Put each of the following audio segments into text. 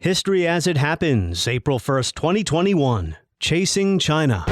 History as it happens, April 1st, 2021. Chasing China.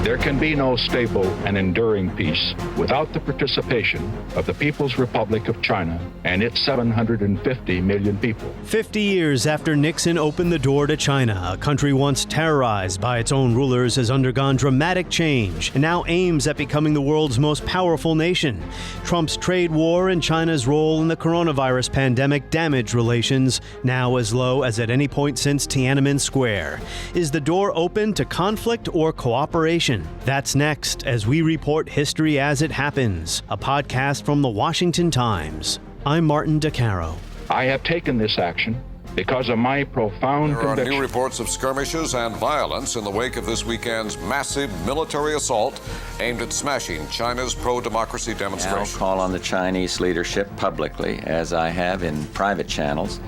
There can be no stable and enduring peace without the participation of the People's Republic of China and its 750 million people. 50 years after Nixon opened the door to China, a country once terrorized by its own rulers has undergone dramatic change and now aims at becoming the world's most powerful nation. Trump's trade war and China's role in the coronavirus pandemic damaged relations, now as low as at any point since Tiananmen Square. Is the door open to conflict or cooperation? That's next as we report History as it Happens, a podcast from the Washington Times. I'm Martin DeCaro. I have taken this action because of my profound conviction. There are new reports of skirmishes and violence in the wake of this weekend's massive military assault aimed at smashing China's pro-democracy demonstration. I'll call on the Chinese leadership publicly, as I have in private channels,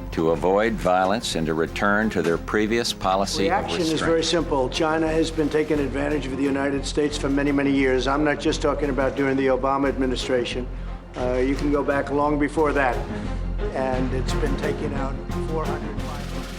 to avoid violence and to return to their previous policy of restraint. The reaction is very simple. China has been taking advantage of the United States for many, many years. I'm not just talking about during the Obama administration. You can go back long before that. And it's been taking out 400.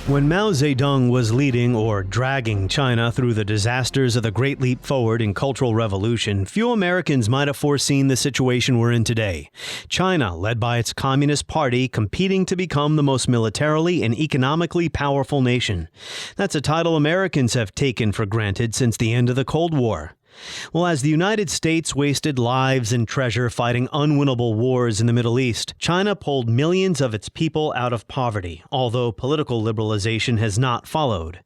When Mao Zedong was leading or dragging China through the disasters of the Great Leap Forward and Cultural Revolution, few Americans might have foreseen the situation we're in today. China, led by its Communist Party, competing to become the most militarily and economically powerful nation. That's a title Americans have taken for granted since the end of the Cold War. Well, as the United States wasted lives and treasure fighting unwinnable wars in the Middle East, China pulled millions of its people out of poverty, although political liberalization has not followed.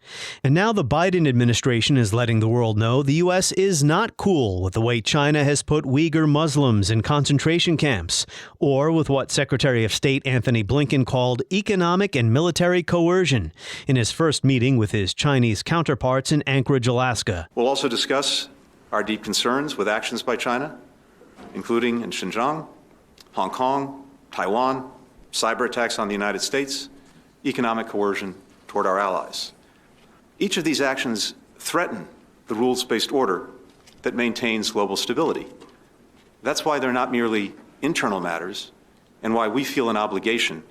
And now the Biden administration is letting the world know the U.S. is not cool with the way China has put Uyghur Muslims in concentration camps, or with what Secretary of State Anthony Blinken called economic and military coercion in his first meeting with his Chinese counterparts in Anchorage, Alaska. We'll also discuss our deep concerns with actions by China, including in Xinjiang, Hong Kong, Taiwan, cyber attacks on the United States, economic coercion toward our allies. Each of these actions threaten the rules-based order that maintains global stability. That's why they're not merely internal matters and why we feel an obligation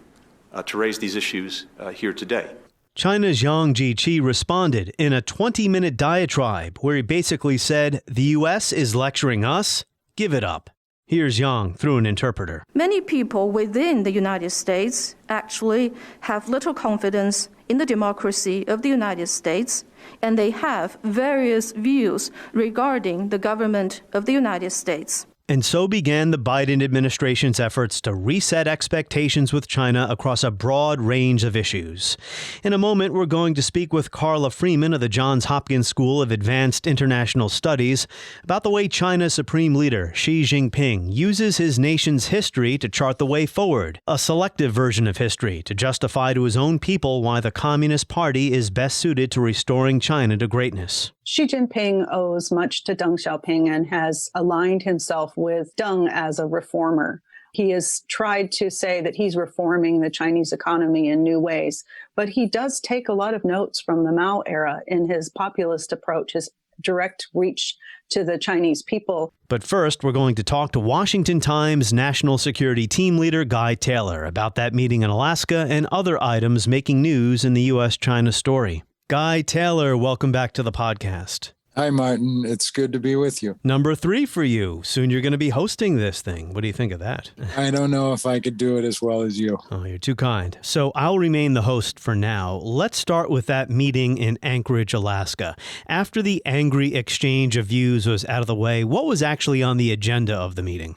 to raise these issues here today. China's Yang Jiechi responded in a 20-minute diatribe where he basically said, the U.S. is lecturing us, give it up. Here's Yang through an interpreter. Many people within the United States actually have little confidence in the democracy of the United States, and they have various views regarding the government of the United States. And so began the Biden administration's efforts to reset expectations with China across a broad range of issues. In a moment, we're going to speak with Carla Freeman of the Johns Hopkins School of Advanced International Studies about the way China's Supreme Leader Xi Jinping uses his nation's history to chart the way forward, a selective version of history to justify to his own people why the Communist Party is best suited to restoring China to greatness. Xi Jinping owes much to Deng Xiaoping and has aligned himself with Deng as a reformer. He has tried to say that he's reforming the Chinese economy in new ways, but he does take a lot of notes from the Mao era in his populist approach, his direct reach to the Chinese people. But first, we're going to talk to Washington Times National Security Team Leader Guy Taylor about that meeting in Alaska and other items making news in the U.S.-China story. Guy Taylor, welcome back to the podcast. Hi, Martin. It's good to be with you. Number 3 for you. Soon you're going to be hosting this thing. What do you think of that? I don't know if I could do it as well as you. Oh, you're too kind. So I'll remain the host for now. Let's start with that meeting in Anchorage, Alaska. After the angry exchange of views was out of the way, what was actually on the agenda of the meeting?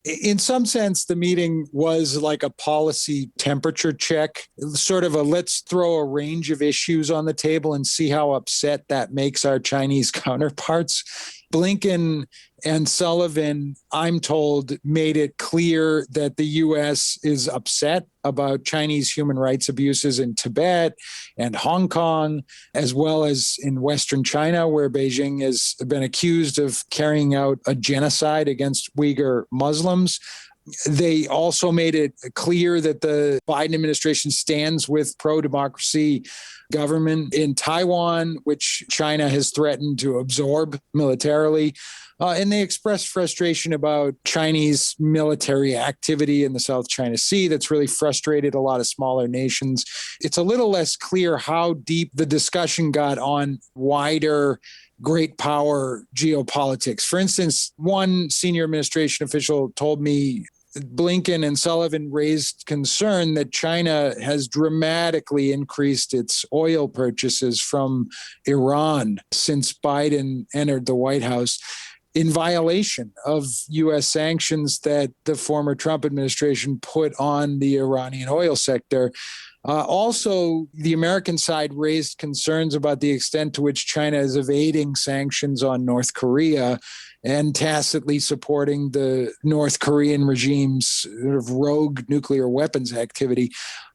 In some sense, the meeting was like a policy temperature check, sort of a let's throw a range of issues on the table and see how upset that makes our Chinese counterparts. Blinken and Sullivan, I'm told, made it clear that the U.S. is upset about Chinese human rights abuses in Tibet and Hong Kong, as well as in Western China, where Beijing has been accused of carrying out a genocide against Uyghur Muslims. They also made it clear that the Biden administration stands with pro-democracy government in Taiwan, which China has threatened to absorb militarily. And they expressed frustration about Chinese military activity in the South China Sea that's really frustrated a lot of smaller nations. It's a little less clear how deep the discussion got on wider great power geopolitics. For instance, one senior administration official told me Blinken and Sullivan raised concern that China has dramatically increased its oil purchases from Iran since Biden entered the White House, in violation of U.S. sanctions that the former Trump administration put on the Iranian oil sector. Also, the American side raised concerns about the extent to which China is evading sanctions on North Korea and tacitly supporting the North Korean regime's sort of rogue nuclear weapons activity.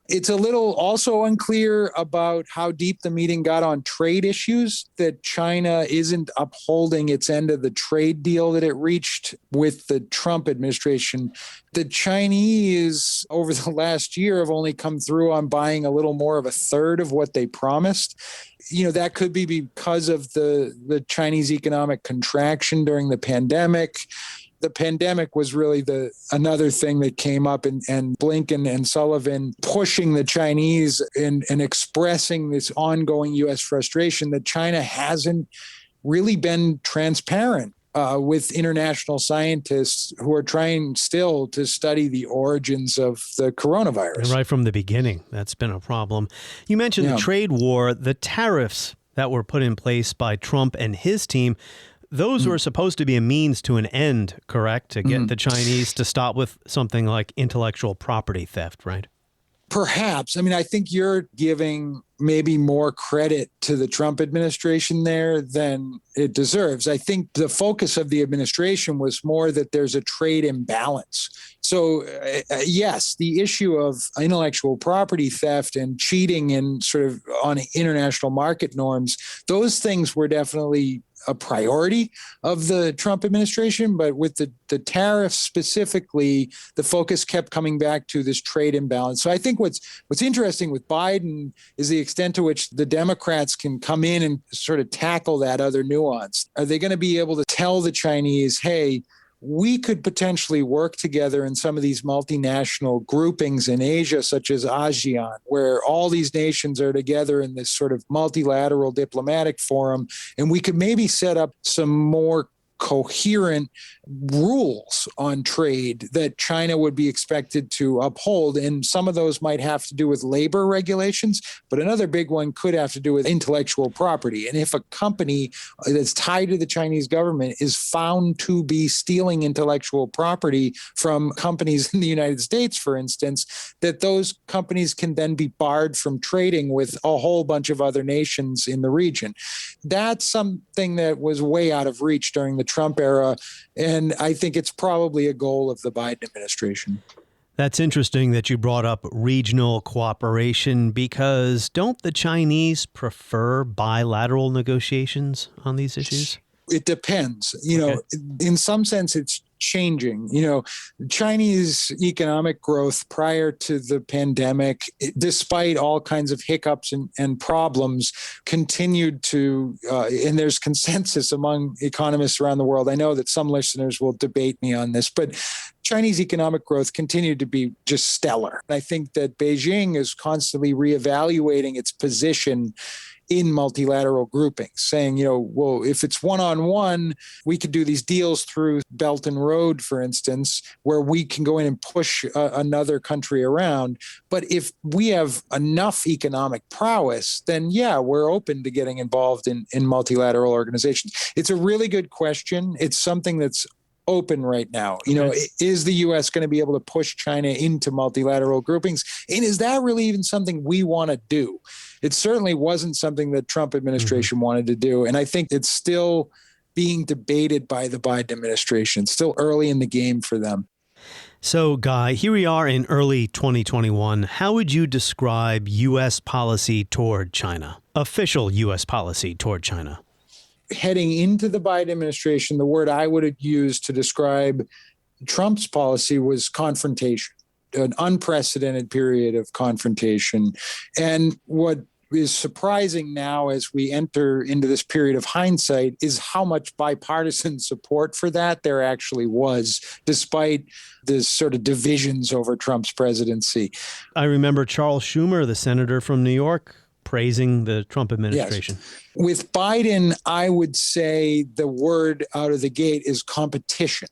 It's a little also unclear about how deep the meeting got on trade issues, that China isn't upholding its end of the trade deal that it reached with the Trump administration. The Chinese, over the last year, have only come through on buying a little more of a third of what they promised. That could be because of the Chinese economic contraction during the pandemic. The pandemic was really another thing that came up, and Blinken and Sullivan pushing the Chinese and expressing this ongoing U.S. frustration that China hasn't really been transparent with international scientists who are trying still to study the origins of the coronavirus. And right from the beginning, that's been a problem. You mentioned the trade war, the tariffs that were put in place by Trump and his team. Those were supposed to be a means to an end, correct? To get the Chinese to stop with something like intellectual property theft, right? Perhaps. I mean, I think you're giving maybe more credit to the Trump administration there than it deserves. I think the focus of the administration was more that there's a trade imbalance. So, yes, the issue of intellectual property theft and cheating and sort of on international market norms, those things were definitely a priority of the Trump administration, but with the tariffs specifically, the focus kept coming back to this trade imbalance. So I think what's interesting with Biden is the extent to which the Democrats can come in and sort of tackle that other nuance. Are they going to be able to tell the Chinese, hey, we could potentially work together in some of these multinational groupings in Asia, such as ASEAN, where all these nations are together in this sort of multilateral diplomatic forum, and we could maybe set up some more coherent rules on trade that China would be expected to uphold. And some of those might have to do with labor regulations, but another big one could have to do with intellectual property. And if a company that's tied to the Chinese government is found to be stealing intellectual property from companies in the United States, for instance, that those companies can then be barred from trading with a whole bunch of other nations in the region. That's something that was way out of reach during the Trump era, and I think it's probably a goal of the Biden administration. That's interesting that you brought up regional cooperation, because don't the Chinese prefer bilateral negotiations on these issues? It depends. In some sense, it's changing. Chinese economic growth prior to the pandemic, despite all kinds of hiccups and problems, continued to, and there's consensus among economists around the world. I know that some listeners will debate me on this, but Chinese economic growth continued to be just stellar. I think that Beijing is constantly reevaluating its position in multilateral groupings, saying, well, if it's one-on-one, we could do these deals through Belt and Road, for instance, where we can go in and push another country around. But if we have enough economic prowess, then yeah, we're open to getting involved in multilateral organizations. It's a really good question. It's something that's open right now. Is the U.S. going to be able to push China into multilateral groupings? And is that really even something we want to do? It certainly wasn't something that Trump administration wanted to do. And I think it's still being debated by the Biden administration. It's still early in the game for them. So, Guy, here we are in early 2021. How would you describe U.S. policy toward China, official U.S. policy toward China? Heading into the Biden administration, the word I would have used to describe Trump's policy was confrontation, an unprecedented period of confrontation. And what is surprising now as we enter into this period of hindsight is how much bipartisan support for that there actually was, despite the sort of divisions over Trump's presidency. I remember Charles Schumer, the senator from New York, praising the Trump administration. Yes. With Biden, I would say the word out of the gate is competition.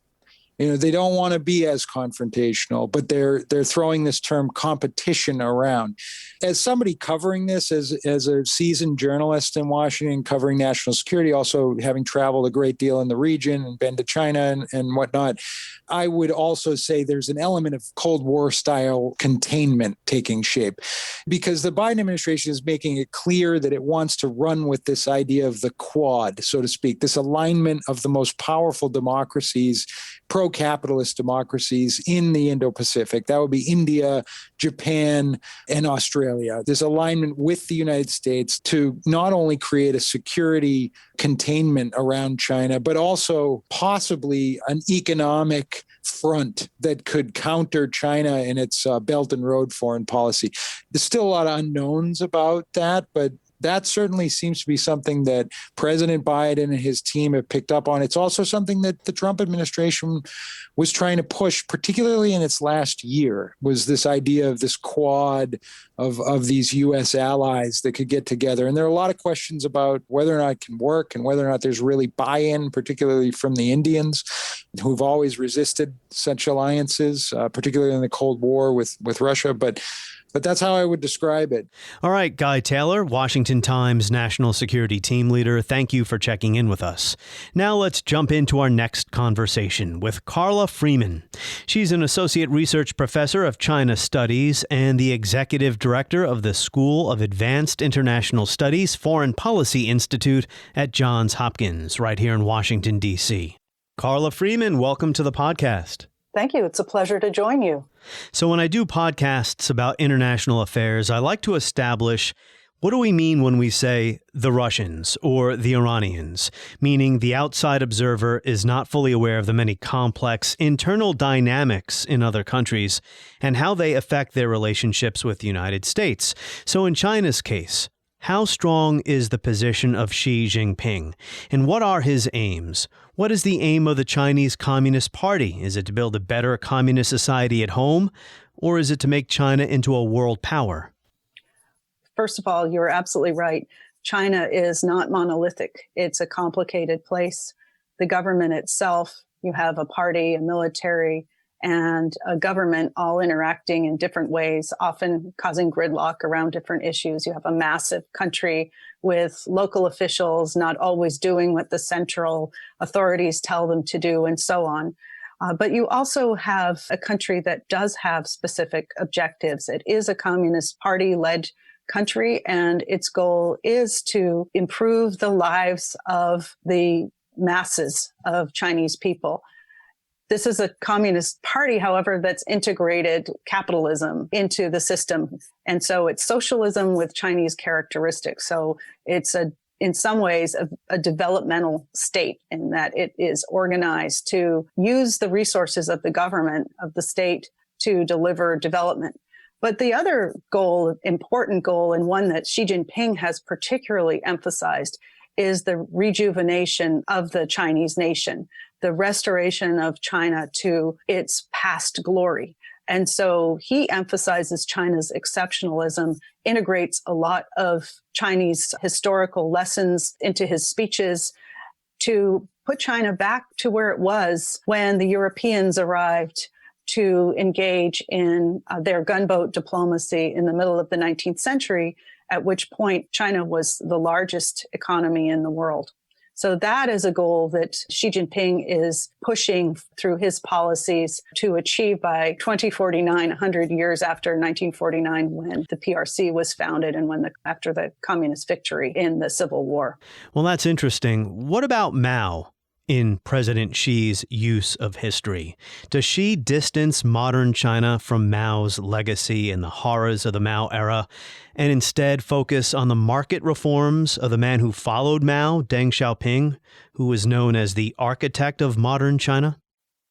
They don't want to be as confrontational, but they're throwing this term competition around. As somebody covering this, as a seasoned journalist in Washington, covering national security, also having traveled a great deal in the region and been to China and whatnot, I would also say there's an element of Cold War style containment taking shape, because the Biden administration is making it clear that it wants to run with this idea of the Quad, so to speak, this alignment of the most powerful democracies, pro-capitalist democracies in the Indo-Pacific. That would be India, Japan, and Australia. This alignment with the United States to not only create a security containment around China, but also possibly an economic front that could counter China in its Belt and Road foreign policy. There's still a lot of unknowns about that, but that certainly seems to be something that President Biden and his team have picked up on. It's also something that the Trump administration was trying to push, particularly in its last year, was this idea of this Quad of these U.S. allies that could get together. And there are a lot of questions about whether or not it can work and whether or not there's really buy-in, particularly from the Indians, who've always resisted such alliances, particularly in the Cold War with Russia. But that's how I would describe it. All right, Guy Taylor, Washington Times National Security Team Leader, thank you for checking in with us. Now let's jump into our next conversation with Carla Freeman. She's an Associate Research Professor of China Studies and the Executive Director of the School of Advanced International Studies Foreign Policy Institute at Johns Hopkins, right here in Washington, D.C. Carla Freeman, welcome to the podcast. Thank you. It's a pleasure to join you. So when I do podcasts about international affairs, I like to establish, what do we mean when we say the Russians or the Iranians? Meaning the outside observer is not fully aware of the many complex internal dynamics in other countries and how they affect their relationships with the United States. So in China's case, how strong is the position of Xi Jinping? And what are his aims? What is the aim of the Chinese Communist Party? Is it to build a better communist society at home? Or is it to make China into a world power? First of all, you're absolutely right. China is not monolithic. It's a complicated place. The government itself, you have a party, a military, and a government all interacting in different ways, often causing gridlock around different issues. You have a massive country with local officials not always doing what the central authorities tell them to do, and so on. But you also have a country that does have specific objectives. It is a Communist Party-led country, and its goal is to improve the lives of the masses of Chinese people. This is a Communist Party, however, that's integrated capitalism into the system. And so it's socialism with Chinese characteristics. So it's in some ways, a developmental state in that it is organized to use the resources of the government, of the state, to deliver development. But the other goal, important goal, and one that Xi Jinping has particularly emphasized, is the rejuvenation of the Chinese nation, the restoration of China to its past glory. And so he emphasizes China's exceptionalism, integrates a lot of Chinese historical lessons into his speeches to put China back to where it was when the Europeans arrived to engage in their gunboat diplomacy in the middle of the 19th century, at which point China was the largest economy in the world. So that is a goal that Xi Jinping is pushing through his policies to achieve by 2049, 100 years after 1949, when the PRC was founded and after the communist victory in the Civil War. Well, that's interesting. What about Mao in President Xi's use of history? Does Xi distance modern China from Mao's legacy and the horrors of the Mao era, and instead focus on the market reforms of the man who followed Mao, Deng Xiaoping, who was known as the architect of modern China?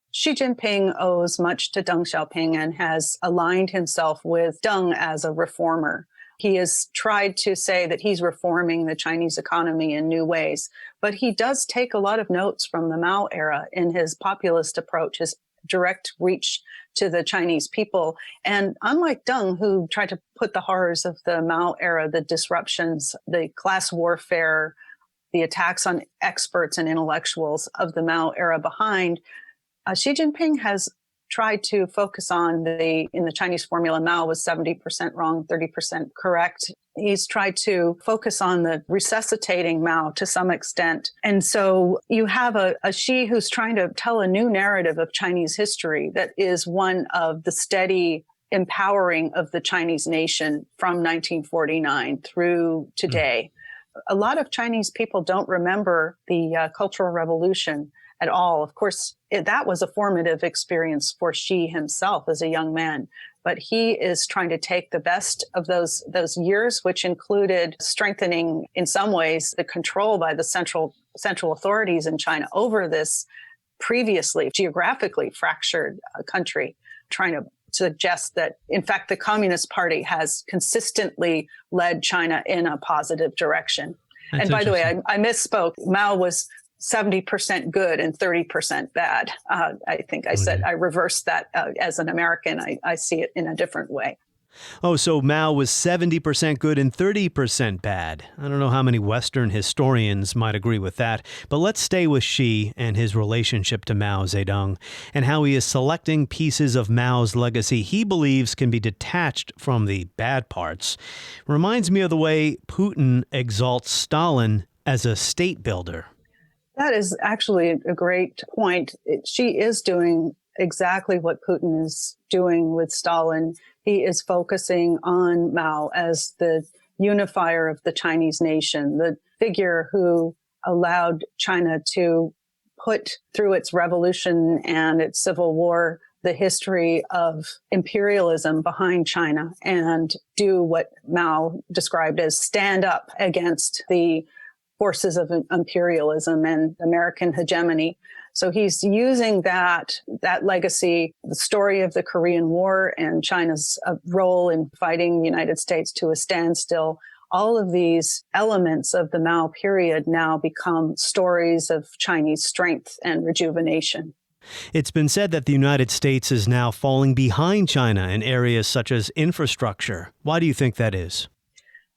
Xi Jinping owes much to Deng Xiaoping and has aligned himself with Deng as a reformer. He has tried to say that he's reforming the Chinese economy in new ways, but he does take a lot of notes from the Mao era in his populist approach, his direct reach to the Chinese people. And unlike Deng, who tried to put the horrors of the Mao era, the disruptions, the class warfare, the attacks on experts and intellectuals of the Mao era behind, Xi Jinping has tried to focus on in the Chinese formula, Mao was 70% wrong, 30% correct. He's tried to focus on the resuscitating Mao to some extent. And so you have a Xi who's trying to tell a new narrative of Chinese history that is one of the steady empowering of the Chinese nation from 1949 through today. A lot of Chinese people don't remember the Cultural Revolution at all. Of course, that was a formative experience for Xi himself as a young man. But he is trying to take the best of those years, which included strengthening, in some ways, the control by the central authorities in China over this previously geographically fractured country, trying to suggest that, in fact, the Communist Party has consistently led China in a positive direction. And by the way, I misspoke. Mao was 70% good and 30% bad. I think I said I reversed that as an American. I see it in a different way. Oh, so Mao was 70% good and 30% bad. I don't know how many Western historians might agree with that, but let's stay with Xi and his relationship to Mao Zedong and how he is selecting pieces of Mao's legacy he believes can be detached from the bad parts. Reminds me of the way Putin exalts Stalin as a state builder. That is actually a great point. Xi is doing exactly what Putin is doing with Stalin. He is focusing on Mao as the unifier of the Chinese nation, the figure who allowed China to put through its revolution and its civil war the history of imperialism behind China and do what Mao described as stand up against the forces of imperialism and American hegemony. So he's using that legacy, the story of the Korean War and China's role in fighting the United States to a standstill. All of these elements of the Mao period now become stories of Chinese strength and rejuvenation. It's been said that the United States is now falling behind China in areas such as infrastructure. Why do you think that is?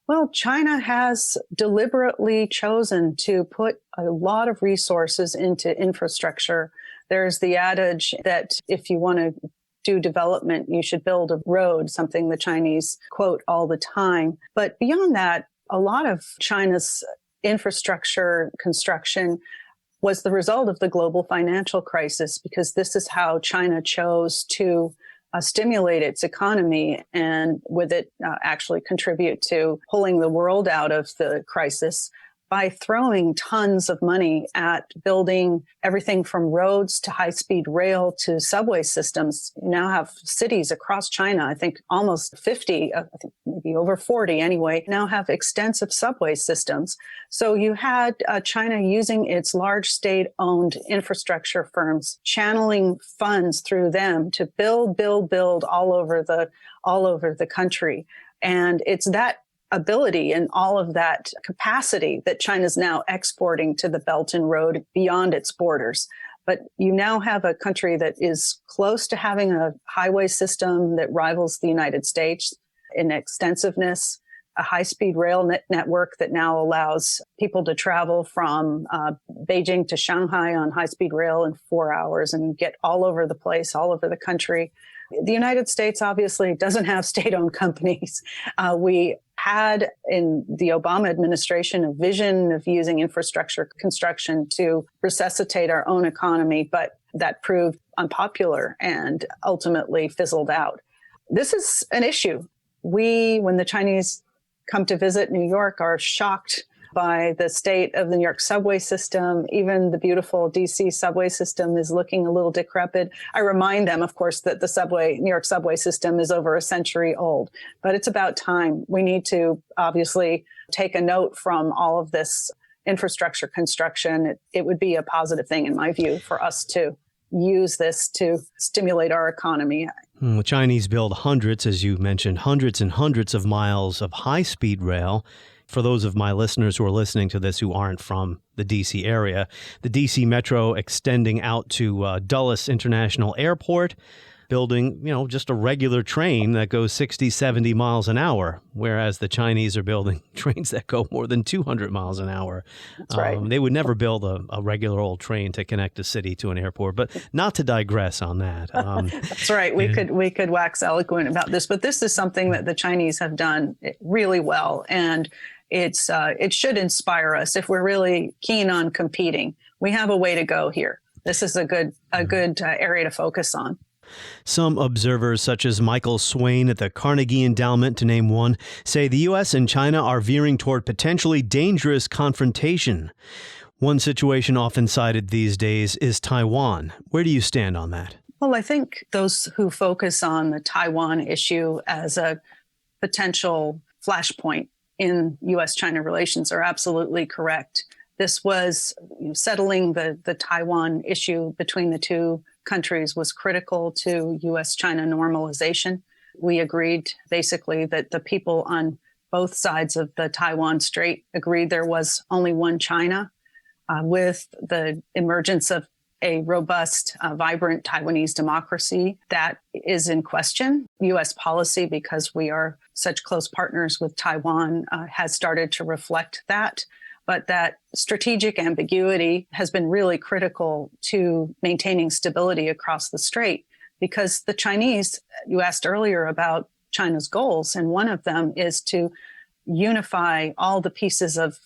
Well, China has deliberately chosen to put a lot of resources into infrastructure. There's the adage that if you want to do development, you should build a road, something the Chinese quote all the time. But beyond that, a lot of China's infrastructure construction was the result of the global financial crisis, because this is how China chose to stimulate its economy and with it actually contribute to pulling the world out of the crisis by throwing tons of money at building everything from roads to high-speed rail to subway systems. You now have cities across China, I think almost 50, I think maybe over 40 anyway, now have extensive subway systems. So you had China using its large state-owned infrastructure firms, channeling funds through them to build all over the country. And it's that ability and all of that capacity that China's now exporting to the Belt and Road beyond its borders. But you now have a country that is close to having a highway system that rivals the United States in extensiveness, a high-speed rail network that now allows people to travel from Beijing to Shanghai on high-speed rail in 4 hours and get all over the place, all over the country. The United States obviously doesn't have state-owned companies. We had in the Obama administration a vision of using infrastructure construction to resuscitate our own economy, but that proved unpopular and ultimately fizzled out. This is an issue. We, when the Chinese come to visit New York, are shocked by the state of the New York subway system. Even the beautiful DC subway system is looking a little decrepit. I remind them, of course, that the New York subway system is over a century old, but it's about time. We need to obviously take a note from all of this infrastructure construction. It would be a positive thing, in my view, for us too. use this to stimulate our economy. The Chinese build hundreds, as you mentioned, hundreds and hundreds of miles of high-speed rail. For those of my listeners who are listening to this who aren't from the D.C. area, the D.C. Metro extending out to Dulles International Airport, building, just a regular train that goes 60, 70 miles an hour, whereas the Chinese are building trains that go more than 200 miles an hour. That's right. They would never build a regular old train to connect a city to an airport, but not to digress on that. That's right. We could wax eloquent about this, but this is something that the Chinese have done really well, and it should inspire us if we're really keen on competing. We have a way to go here. This is a good area to focus on. Some observers, such as Michael Swain at the Carnegie Endowment, to name one, say the U.S. and China are veering toward potentially dangerous confrontation. One situation often cited these days is Taiwan. Where do you stand on that? Well, I think those who focus on the Taiwan issue as a potential flashpoint in U.S.-China relations are absolutely correct. This was settling the Taiwan issue between the two countries was critical to U.S.-China normalization. We agreed basically that the people on both sides of the Taiwan Strait agreed there was only one China. With the emergence of a robust, vibrant Taiwanese democracy, that is in question. U.S. policy, because we are such close partners with Taiwan, has started to reflect that. But that strategic ambiguity has been really critical to maintaining stability across the strait, because the Chinese, you asked earlier about China's goals, and one of them is to unify all the pieces of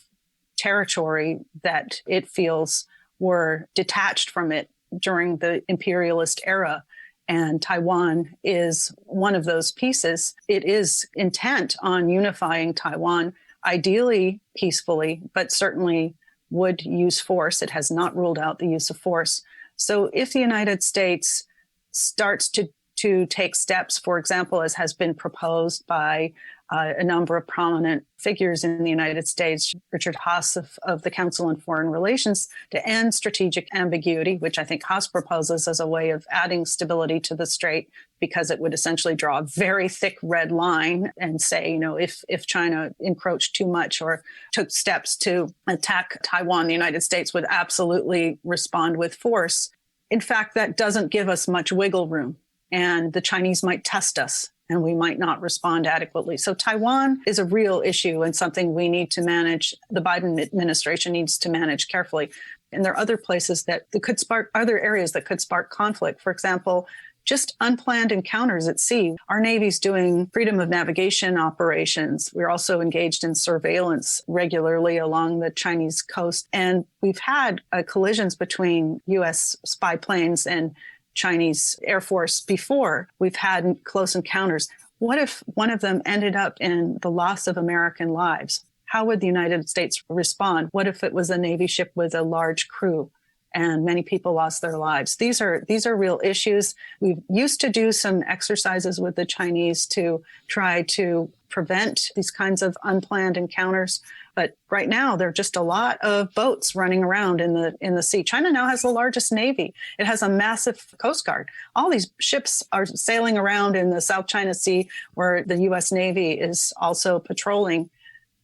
territory that it feels were detached from it during the imperialist era. And Taiwan is one of those pieces. It is intent on unifying Taiwan, ideally peacefully, but certainly would use force. It has not ruled out the use of force. So if the United States starts to take steps, for example, as has been proposed by a number of prominent figures in the United States, Richard Haass of the Council on Foreign Relations, to end strategic ambiguity, which I think Haass proposes as a way of adding stability to the strait, because it would essentially draw a very thick red line and say, if China encroached too much or took steps to attack Taiwan, the United States would absolutely respond with force. In fact, that doesn't give us much wiggle room, and the Chinese might test us, and we might not respond adequately. So Taiwan is a real issue and something we need to manage. The Biden administration needs to manage carefully. And there are other places that could spark, other areas that could spark conflict. For example, just unplanned encounters at sea. Our Navy's doing freedom of navigation operations. We're also engaged in surveillance regularly along the Chinese coast. And we've had collisions between U.S. spy planes and Chinese Air Force before. We've had close encounters. What if one of them ended up in the loss of American lives? How would the United States respond? What if it was a Navy ship with a large crew and many people lost their lives? These are real issues. We used to do some exercises with the Chinese to try to prevent these kinds of unplanned encounters. But right now, there are just a lot of boats running around in the sea. China now has the largest navy. It has a massive coast guard. All these ships are sailing around in the South China Sea, where the U.S. Navy is also patrolling.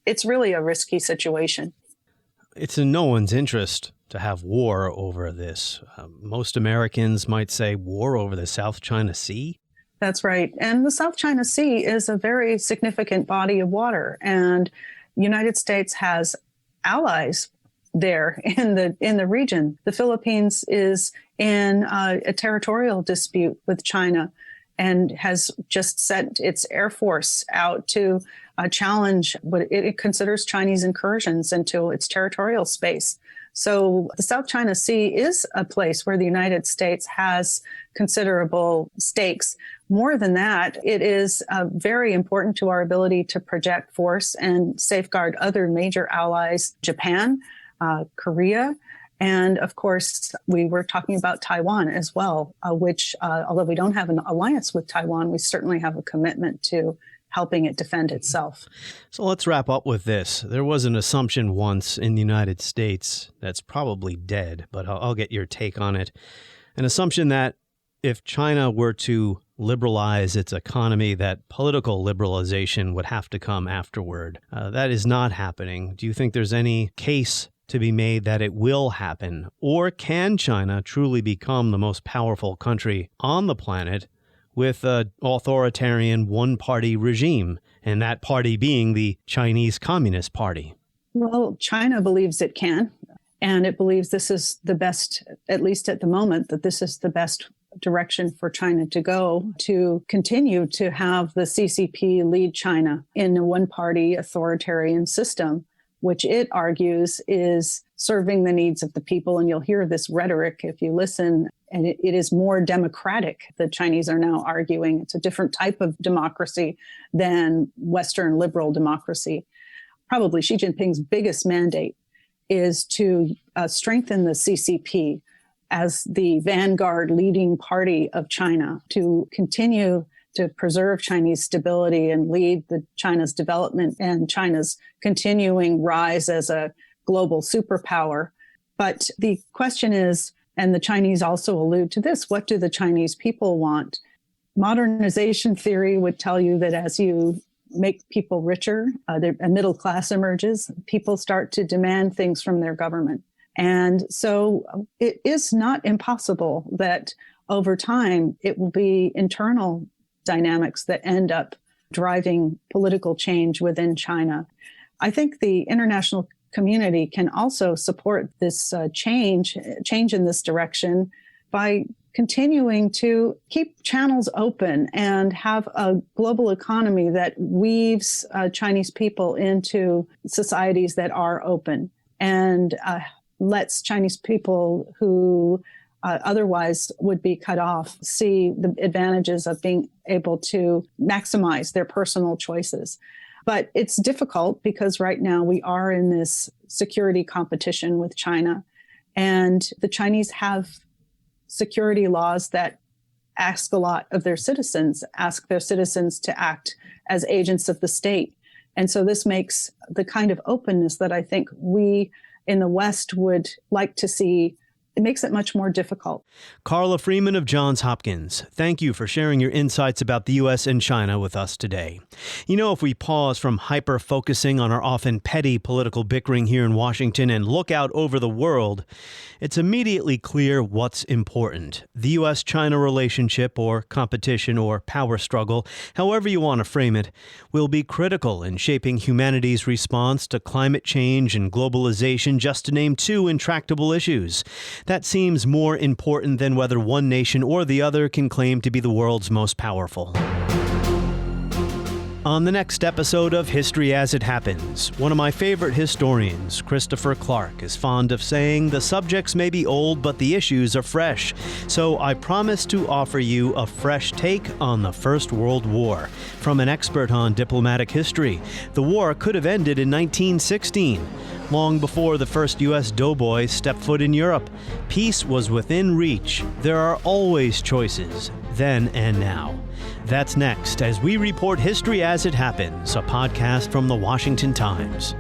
It's really a risky situation. It's in no one's interest to have war over this. Most Americans might say war over the South China Sea. That's right. And the South China Sea is a very significant body of water. And the United States has allies there in the region. The Philippines is in a territorial dispute with China and has just sent its Air Force out to challenge what it considers Chinese incursions into its territorial space. So the South China Sea is a place where the United States has considerable stakes. More than that, it is very important to our ability to project force and safeguard other major allies, Japan, Korea, and of course, we were talking about Taiwan as well, which, although we don't have an alliance with Taiwan, we certainly have a commitment to helping it defend itself. So let's wrap up with this. There was an assumption once in the United States that's probably dead, but I'll get your take on it, an assumption that if China were to liberalize its economy, that political liberalization would have to come afterward. That is not happening. Do you think there's any case to be made that it will happen? Or can China truly become the most powerful country on the planet with an authoritarian one-party regime, and that party being the Chinese Communist Party? Well, China believes it can, and it believes this is the best, at least at the moment, that this is the best direction for China to go, to continue to have the CCP lead China in a one-party authoritarian system, which it argues is serving the needs of the people. And you'll hear this rhetoric if you listen, and it is more democratic. The Chinese are now arguing it's a different type of democracy than Western liberal democracy. Probably Xi Jinping's biggest mandate is to strengthen the CCP as the vanguard leading party of China, to continue to preserve Chinese stability and lead China's development and China's continuing rise as a global superpower. But the question is, and the Chinese also allude to this, what do the Chinese people want? Modernization theory would tell you that as you make people richer, a middle class emerges, people start to demand things from their government. And so it is not impossible that over time it will be internal dynamics that end up driving political change within China. I think the international community can also support this change in this direction by continuing to keep channels open and have a global economy that weaves Chinese people into societies that are open and lets Chinese people who otherwise would be cut off see the advantages of being able to maximize their personal choices. But it's difficult because right now we are in this security competition with China, and the Chinese have security laws that ask a lot of their citizens, ask their citizens to act as agents of the state. And so this makes the kind of openness that I think we in the West would like to see, it makes it much more difficult. Carla Freeman of Johns Hopkins, thank you for sharing your insights about the U.S. and China with us today. You know, if we pause from hyper-focusing on our often petty political bickering here in Washington and look out over the world, it's immediately clear what's important. The U.S.-China relationship, or competition, or power struggle, however you want to frame it, will be critical in shaping humanity's response to climate change and globalization, just to name two intractable issues. That seems more important than whether one nation or the other can claim to be the world's most powerful. On the next episode of History as It Happens, one of my favorite historians, Christopher Clark, is fond of saying the subjects may be old, but the issues are fresh. So I promise to offer you a fresh take on the First World War. From an expert on diplomatic history, the war could have ended in 1916. Long before the first U.S. doughboy stepped foot in Europe, peace was within reach. There are always choices, then and now. That's next as we report History as It Happens, a podcast from the Washington Times.